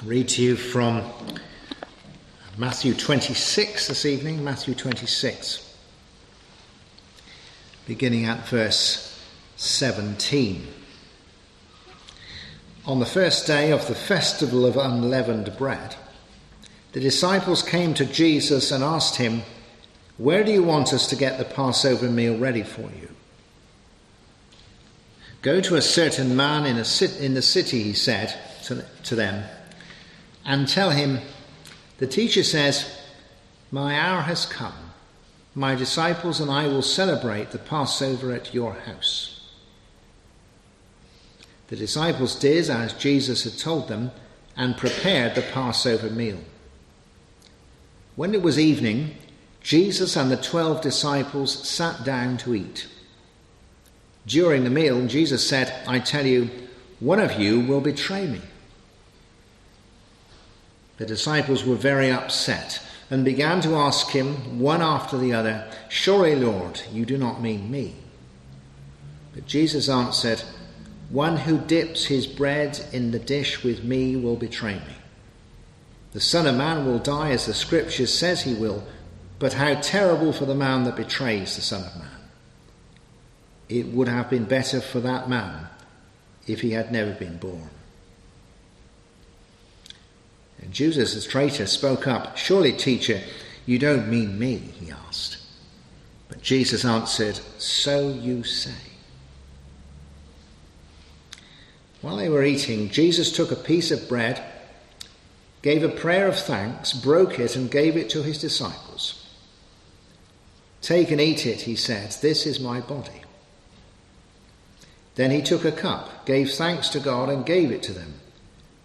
I read to you from Matthew 26 this evening, Matthew 26, beginning at verse 17. On the first day of the festival of unleavened bread, the disciples came to Jesus and asked him, "Where do you want us to get the Passover meal ready for you?" "Go to a certain man in the city," he said to them, "and tell him, 'The teacher says, my hour has come. My disciples and I will celebrate the Passover at your house.'" The disciples did as Jesus had told them and prepared the Passover meal. When it was evening, Jesus and the 12 disciples sat down to eat. During the meal, Jesus said, "I tell you, one of you will betray me." The disciples were very upset and began to ask him one after the other, "Surely, Lord, you do not mean me?" But Jesus answered, "One who dips his bread in the dish with me will betray me. The Son of Man will die as the Scripture says he will, but how terrible for the man that betrays the Son of Man. It would have been better for that man if he had never been born." And Judas the traitor spoke up, "Surely, teacher, you don't mean me?" he asked. But Jesus answered, "So you say." While they were eating, Jesus took a piece of bread, gave a prayer of thanks, broke it and gave it to his disciples. "Take and eat it," he said. "This is my body." Then he took a cup, gave thanks to God and gave it to them.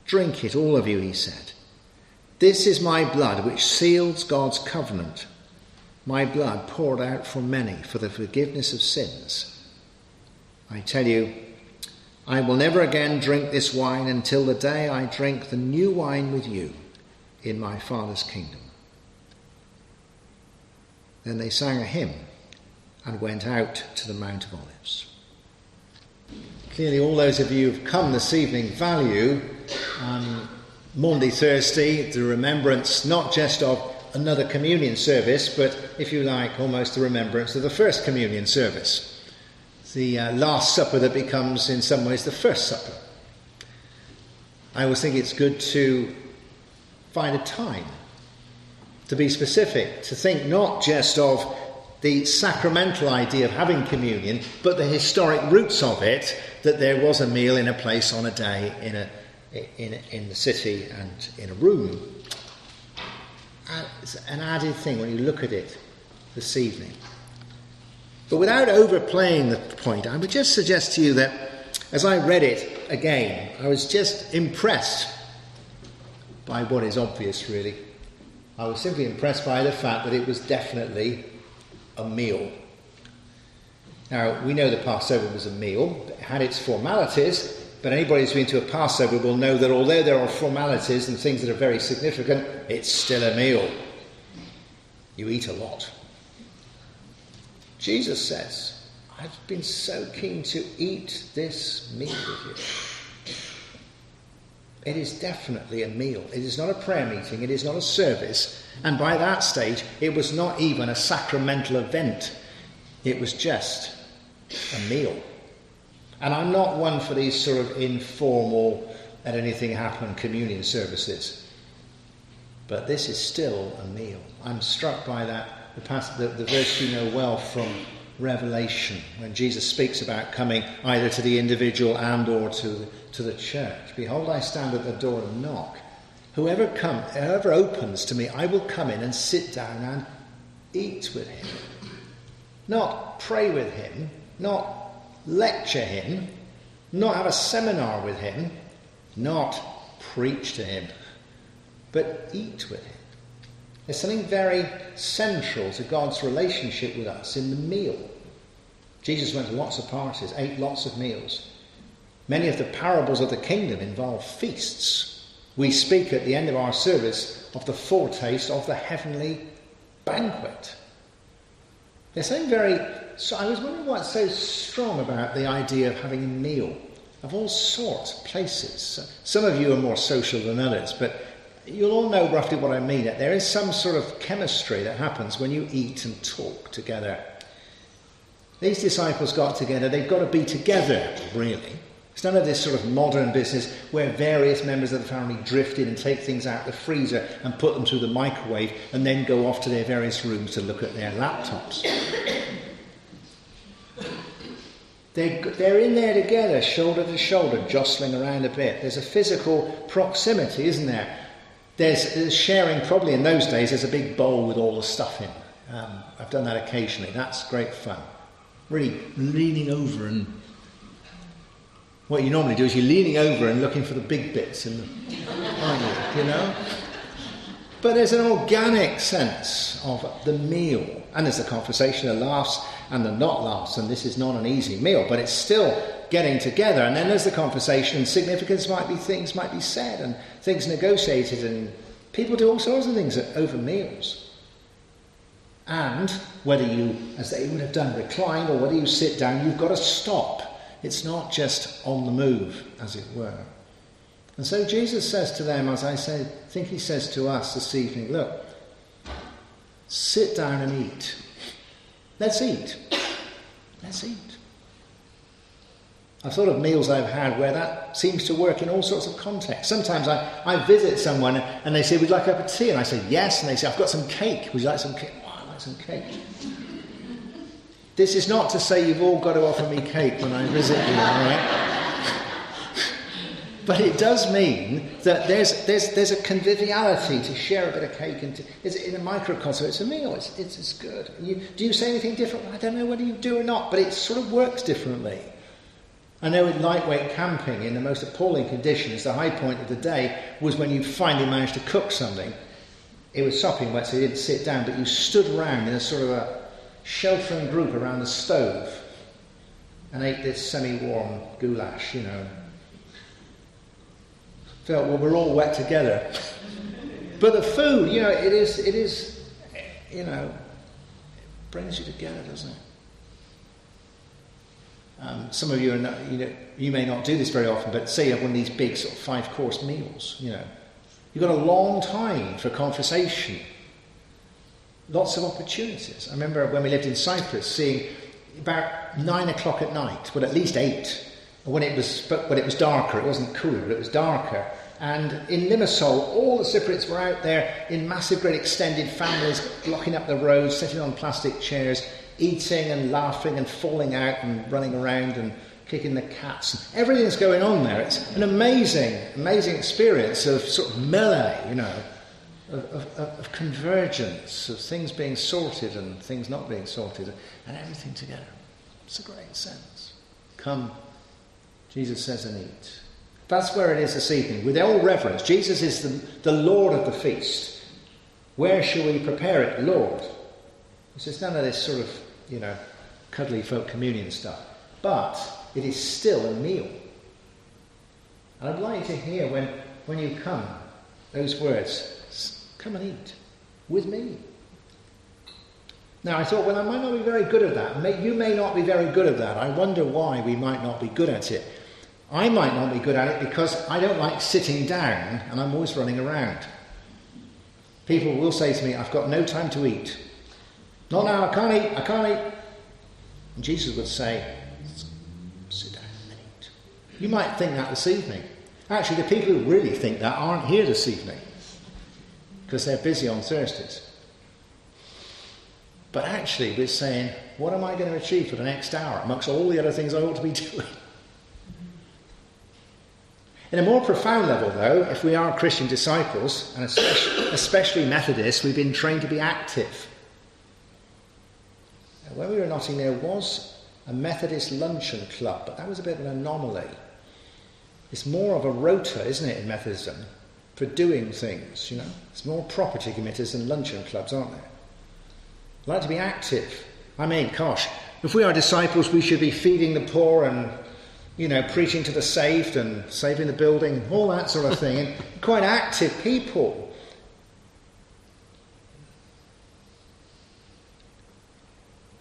"Drink it, all of you," he said. "This is my blood, which seals God's covenant. My blood poured out for many for the forgiveness of sins. I tell you, I will never again drink this wine until the day I drink the new wine with you in my Father's kingdom." Then they sang a hymn and went out to the Mount of Olives. Clearly, all those of you who've come this evening value Maundy Thursday, the remembrance not just of another communion service, but, if you like, almost the remembrance of the first communion service. The Last Supper that becomes, in some ways, the First Supper. I always think it's good to find a time, to be specific, to think not just of the sacramental idea of having communion, but the historic roots of it, that there was a meal in a place on a day in the city and in a room. It's an added thing when you look at it this evening. But without overplaying the point, I would just suggest to you that as I read it again, I was just impressed by what is obvious, really. I was simply impressed by the fact that it was definitely a meal. Now, we know the Passover was a meal. It had its formalities, but anybody who's been to a Passover will know that although there are formalities and things that are very significant, it's still a meal. You eat a lot. Jesus says, "I've been so keen to eat this meal with you." It is definitely a meal. It is not a prayer meeting. It is not a service. And by that stage, it was not even a sacramental event. It was just a meal. And I'm not one for these sort of informal, let anything happen communion services. But this is still a meal. I'm struck by that, the verse you know well from Revelation, when Jesus speaks about coming either to the individual and or to the church. "Behold, I stand at the door and knock. Whoever opens to me, I will come in and sit down and eat with him." Not pray with him, not lecture him, not have a seminar with him, not preach to him, but eat with him. There's something very central to God's relationship with us in the meal. Jesus went to lots of parties, ate lots of meals. Many of the parables of the kingdom involve feasts. We speak at the end of our service of the foretaste of the heavenly banquet. There's something very... So I was wondering what's so strong about the idea of having a meal. of all sorts of places. Some of you are more social than others, but you'll all know roughly what I mean. There is some sort of chemistry that happens when you eat and talk together. These disciples got together. They've got to be together, really. It's none of this sort of modern business where various members of the family drift in and take things out of the freezer and put them through the microwave and then go off to their various rooms to look at their laptops. They're in there together, shoulder to shoulder, jostling around a bit. There's a physical proximity, isn't there? There's sharing, probably in those days, there's a big bowl with all the stuff in. I've done that occasionally. That's great fun. Really leaning over, and what you normally do is you're leaning over and looking for the big bits in the, aren't you know? But there's an organic sense of the meal, and there's the conversation, the laughs and the not laughs, and this is not an easy meal, but it's still getting together. And then there's the conversation, and significance things might be said, and things negotiated, and people do all sorts of things over meals. And whether you, as they would have done, recline, or whether you sit down, you've got to stop. It's not just on the move, as it were. And so Jesus says to them, as I think he says to us this evening, look, sit down and eat. Let's eat. Let's eat. I've thought of meals I've had where that seems to work in all sorts of contexts. Sometimes I visit someone and they say, would you like a cup of tea? And I say, yes. And they say, I've got some cake. Would you like some cake? Oh, I'd like some cake. This is not to say you've all got to offer me cake when I visit you, all right? But it does mean that there's a conviviality to share a bit of cake, and it's in a microcosm. It's a meal. It's good. Do you say anything different? I don't know whether you do or not, but it sort of works differently. I know in lightweight camping, in the most appalling conditions, the high point of the day was when you finally managed to cook something. It was sopping wet, so you didn't sit down, but you stood around in a sort of a sheltering group around the stove and ate this semi-warm goulash, you know. Felt, well, we're all wet together. But the food, you know, it is, you know, it brings you together, doesn't it? Some of you are not, you may not do this very often, but say you have one of these big sort of 5-course meals, you know. You've got a long time for conversation. Lots of opportunities. I remember when we lived in Cyprus, seeing about 9 o'clock at night, well, at least 8. When it was darker, it wasn't cooler, but it was darker. And in Limassol, all the Cypriots were out there in massive, great extended families, blocking up the roads, sitting on plastic chairs, eating and laughing and falling out and running around and kicking the cats. Everything's going on there. It's an amazing, amazing experience of sort of melee, you know, of convergence, of things being sorted and things not being sorted, and everything together. It's a great sense. Come, Jesus says, and eat. That's where it is this evening. With all reverence, Jesus is the Lord of the feast. Where shall we prepare it, Lord? It's none of this sort of, you know, cuddly folk communion stuff. But it is still a meal. And I'd like you to hear when you come, those words, come and eat with me. Now, I thought, well, I might not be very good at that. You may not be very good at that. I wonder why we might not be good at it. I might not be good at it because I don't like sitting down and I'm always running around. People will say to me, I've got no time to eat. Not now, I can't eat. And Jesus would say, sit down and eat. You might think that this evening. Actually, the people who really think that aren't here this evening because they're busy on Thursdays. But actually, we're saying, what am I going to achieve for the next hour amongst all the other things I ought to be doing? In a more profound level, though, if we are Christian disciples, and especially Methodists, we've been trained to be active. When we were in Nottingham, there was a Methodist luncheon club, but that was a bit of an anomaly. It's more of a rota, isn't it, in Methodism, for doing things, you know. It's more property committees than luncheon clubs, aren't there? I'd like to be active. I mean, gosh, if we are disciples, we should be feeding the poor and, you know, preaching to the saved and saving the building, all that sort of thing, and quite active people.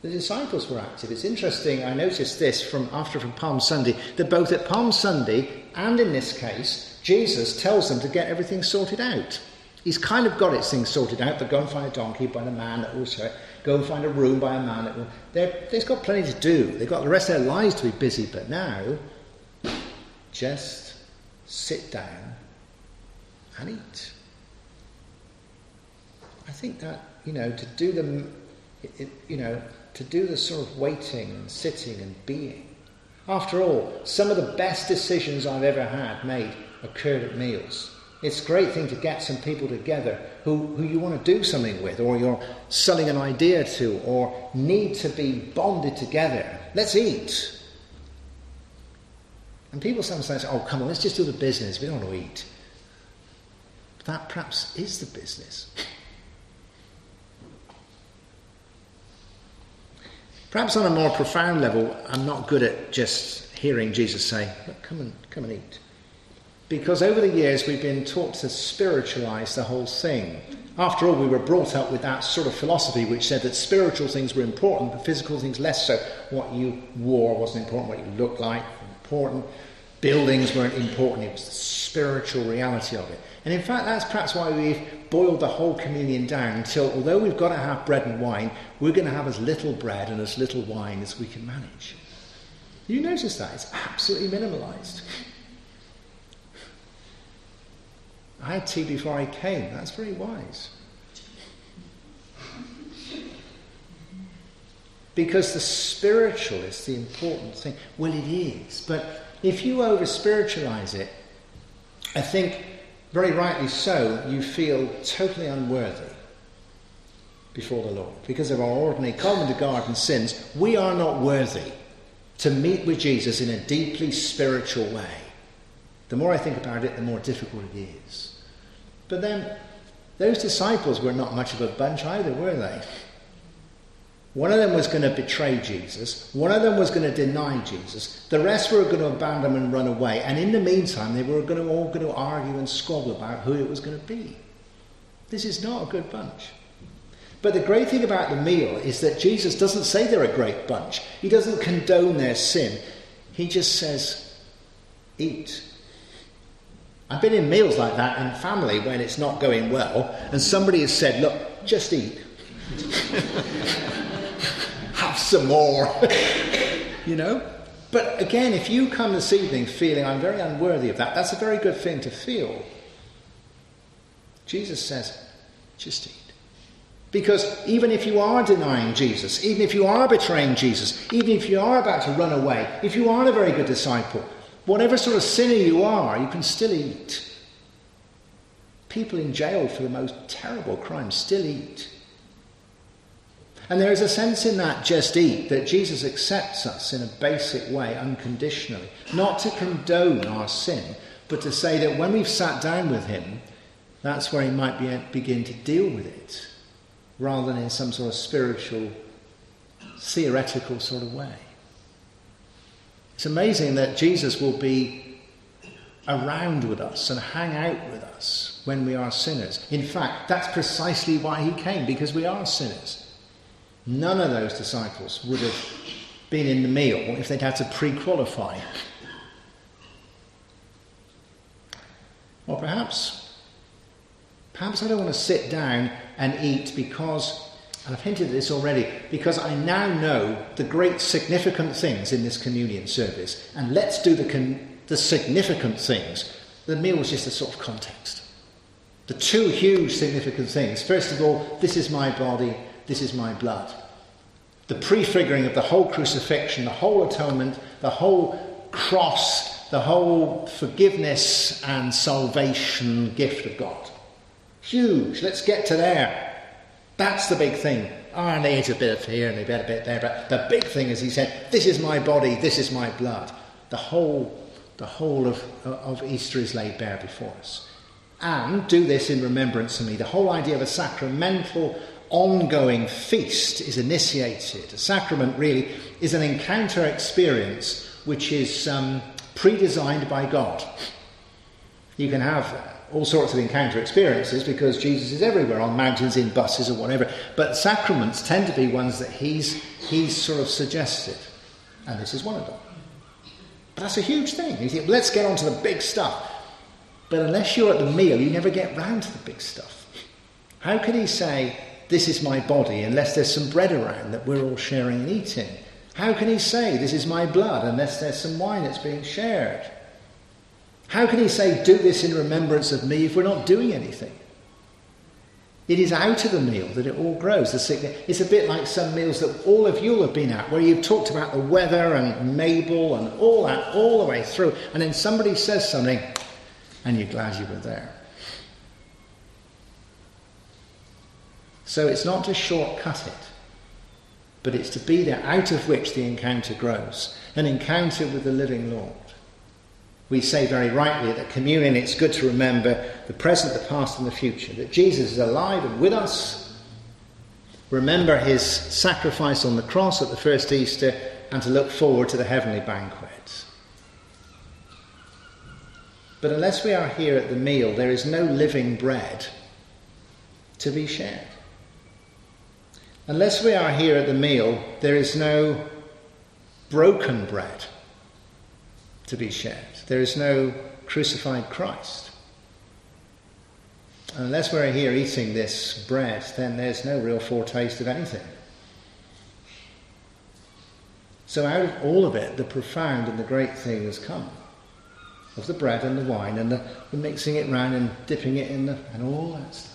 The disciples were active. It's interesting, I noticed this from Palm Sunday, that both at Palm Sunday and in this case, Jesus tells them to get everything sorted out. He's kind of got his things sorted out, but go and find a donkey, by a man that will show it. Go and find a room by a man that will... They've got plenty to do. They've got the rest of their lives to be busy, but now, just sit down and eat. I think that, to do the sort of waiting and sitting and being. After all, some of the best decisions I've ever had made occurred at meals. It's a great thing to get some people together who you want to do something with, or you're selling an idea to, or need to be bonded together. Let's eat. And people sometimes say, oh, come on, let's just do the business. We don't want to eat. But that perhaps is the business. Perhaps on a more profound level, I'm not good at just hearing Jesus say, look, come and eat. Because over the years we've been taught to spiritualize the whole thing. After all, we were brought up with that sort of philosophy which said that spiritual things were important, but physical things less so. What you wore wasn't important, what you looked like was important. Buildings weren't important, it was the spiritual reality of it. And in fact, that's perhaps why we've boiled the whole communion down until, although we've got to have bread and wine, we're going to have as little bread and as little wine as we can manage. You notice that? It's absolutely minimalised. I had tea before I came. That's very wise. Because the spiritual is the important thing. Well, it is. But if you over-spiritualise it, I think, very rightly so, you feel totally unworthy before the Lord. Because of our ordinary common to garden sins, we are not worthy to meet with Jesus in a deeply spiritual way. The more I think about it, the more difficult it is. But then, those disciples were not much of a bunch either, were they? One of them was going to betray Jesus. One of them was going to deny Jesus. The rest were going to abandon him and run away. And in the meantime, they were all going to argue and squabble about who it was going to be. This is not a good bunch. But the great thing about the meal is that Jesus doesn't say they're a great bunch. He doesn't condone their sin. He just says, eat. I've been in meals like that in family when it's not going well, and somebody has said, look, just eat. Have some more. But again, if you come this evening feeling I'm very unworthy of that, that's a very good thing to feel. Jesus says, just eat. Because even if you are denying Jesus, even if you are betraying Jesus, even if you are about to run away, if you aren't a very good disciple, whatever sort of sinner you are, you can still eat. People in jail for the most terrible crimes still eat. And there is a sense in that just eat that Jesus accepts us in a basic way, unconditionally. Not to condone our sin, but to say that when we've sat down with him, that's where he might begin to deal with it, rather than in some sort of spiritual, theoretical sort of way. It's amazing that Jesus will be around with us and hang out with us when we are sinners. In fact, that's precisely why he came, because we are sinners. None of those disciples would have been in the meal if they'd had to pre-qualify. Or perhaps I don't want to sit down and eat because, and I've hinted at this already, because I now know the great significant things in this communion service. And let's do the significant things. The meal was just a sort of context. The two huge significant things. First of all, this is my body, this is my blood. The prefiguring of the whole crucifixion, the whole atonement, the whole cross, the whole forgiveness and salvation gift of God. Huge. Let's get to there. That's the big thing. And they ate a bit of here and they ate a bit there. But the big thing is he said, this is my body, this is my blood. The whole of Easter is laid bare before us. And do this in remembrance of me. The whole idea of a sacramental, ongoing feast is initiated. A sacrament really is an encounter experience which is pre-designed by God. You can have all sorts of encounter experiences because Jesus is everywhere, on mountains, in buses or whatever. But sacraments tend to be ones that he's sort of suggested. And this is one of them. But that's a huge thing. You think, let's get on to the big stuff. But unless you're at the meal, you never get round to the big stuff. How can he say, this is my body, unless there's some bread around that we're all sharing and eating? How can he say, this is my blood, unless there's some wine that's being shared? How can he say, do this in remembrance of me, if we're not doing anything? It is out of the meal that it all grows. It's a bit like some meals that all of you will have been at, where you've talked about the weather and Mabel and all that, all the way through. And then somebody says something, and you're glad you were there. So it's not to shortcut it, but it's to be there, out of which the encounter grows. An encounter with the living Lord. We say very rightly that communion, it's good to remember the present, the past and the future. That Jesus is alive and with us. Remember his sacrifice on the cross at the first Easter, and to look forward to the heavenly banquet. But unless we are here at the meal, there is no living bread to be shared. Unless we are here at the meal, there is no broken bread to be shared. There is no crucified Christ. And unless we're here eating this bread, then there's no real foretaste of anything. So out of all of it, the profound and the great thing has come. Of the bread and the wine and the mixing it round and dipping it in and all that stuff.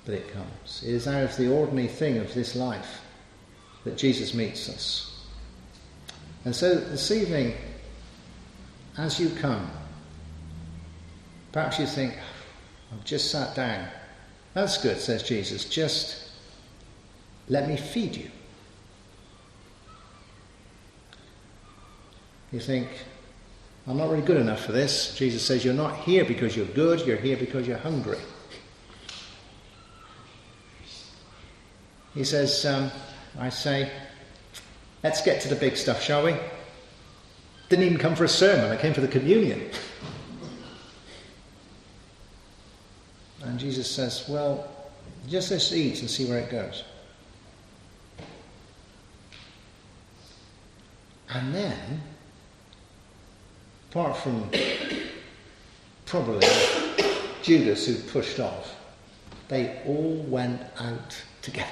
But it comes. It is out of the ordinary thing of this life that Jesus meets us. And so this evening, as you come, perhaps you think, I've just sat down. That's good, says Jesus. Just let me feed you. You think, I'm not really good enough for this. Jesus says, you're not here because you're good, you're here because you're hungry. He says, I say, let's get to the big stuff, shall we? Didn't even come for a sermon, I came for the communion. And Jesus says, well, just let's eat and see where it goes. And then, apart from probably Judas who pushed off, they all went out together.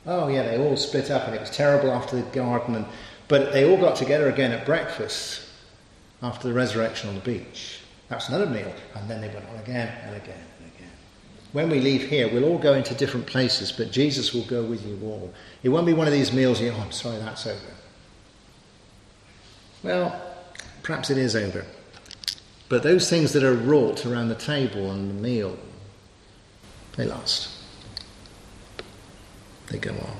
Oh yeah, they all split up and it was terrible after the garden, but they all got together again at breakfast after the resurrection on the beach. That's another meal. And then they went on again and again and again. When we leave here, we'll all go into different places, but Jesus will go with you all. It won't be one of these meals you, I'm sorry, that's over. Well, perhaps it is over. But those things that are wrought around the table and the meal, they last. They go on.